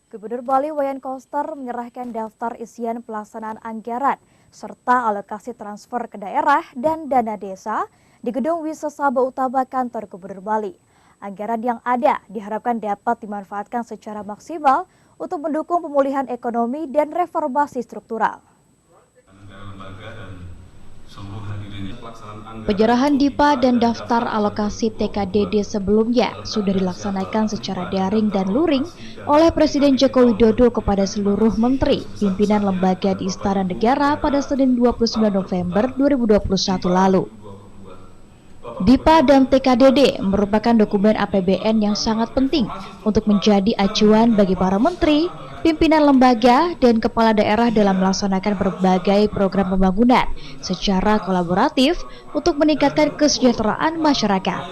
Gubernur Bali Wayan Koster menyerahkan daftar isian pelaksanaan anggaran serta alokasi transfer ke daerah dan dana desa di Gedung Wisesaba Utama Kantor Gubernur Bali. Anggaran yang ada diharapkan dapat dimanfaatkan secara maksimal untuk mendukung pemulihan ekonomi dan reformasi struktural. Penyerahan DIPA dan daftar alokasi TKDD sebelumnya sudah dilaksanakan secara daring dan luring oleh Presiden Joko Widodo kepada seluruh menteri pimpinan lembaga di Istana Negara pada Senin 29 November 2021 lalu. DIPA dan TKDD merupakan dokumen APBN yang sangat penting untuk menjadi acuan bagi para menteri, pimpinan lembaga, dan kepala daerah dalam melaksanakan berbagai program pembangunan secara kolaboratif untuk meningkatkan kesejahteraan masyarakat.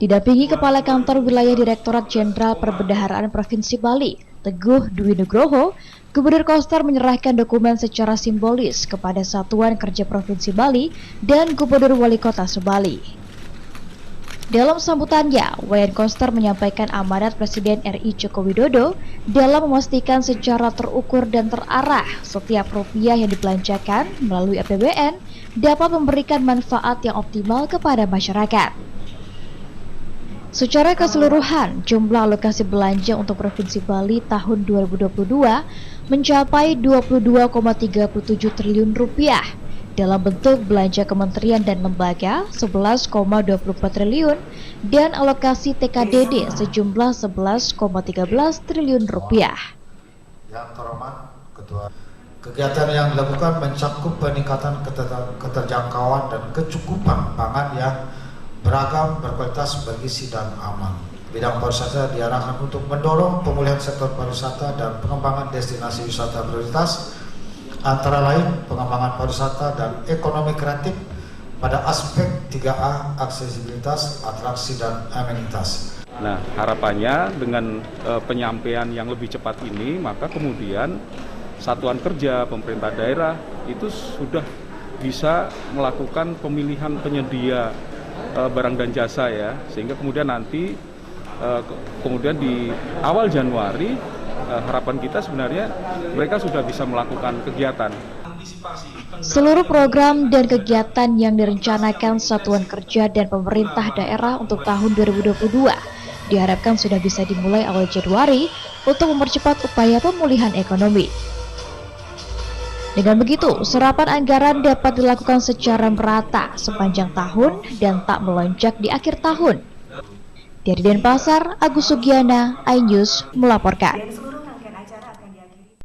Didampingi Kepala Kantor Wilayah Direktorat Jenderal Perbendaharaan Provinsi Bali, Teguh Dwi Nugroho, Gubernur Koster menyerahkan dokumen secara simbolis kepada Satuan Kerja Provinsi Bali dan Gubernur Wali Kota Subali. Dalam sambutannya, Wayan Koster menyampaikan amanat Presiden RI Joko Widodo dalam memastikan secara terukur dan terarah setiap rupiah yang dibelanjakan melalui APBN dapat memberikan manfaat yang optimal kepada masyarakat. Secara keseluruhan, jumlah alokasi belanja untuk Provinsi Bali tahun 2022 mencapai 22,37 triliun rupiah dalam bentuk belanja kementerian dan lembaga 11,24 triliun dan alokasi TKDD sejumlah 11,13 triliun rupiah. Yang terhormat Ketua, kegiatan yang dilakukan mencakup peningkatan keterjangkauan dan kecukupan pangan yang beragam, berkualitas, bergizi, dan aman. Bidang pariwisata diarahkan untuk mendorong pemulihan sektor pariwisata dan pengembangan destinasi wisata prioritas, antara lain pengembangan pariwisata dan ekonomi kreatif pada aspek 3A, aksesibilitas, atraksi, dan amenitas. Nah, harapannya dengan penyampaian yang lebih cepat ini, maka kemudian satuan kerja pemerintah daerah itu sudah bisa melakukan pemilihan penyedia barang dan jasa ya, sehingga kemudian nanti kemudian di awal Januari harapan kita sebenarnya mereka sudah bisa melakukan kegiatan. Seluruh program dan kegiatan yang direncanakan Satuan Kerja dan pemerintah daerah untuk tahun 2022 diharapkan sudah bisa dimulai awal Januari untuk mempercepat upaya pemulihan ekonomi. Dengan begitu, serapan anggaran dapat dilakukan secara merata sepanjang tahun dan tak melonjak di akhir tahun. Dari Denpasar, Agus Sugiana, iNews melaporkan.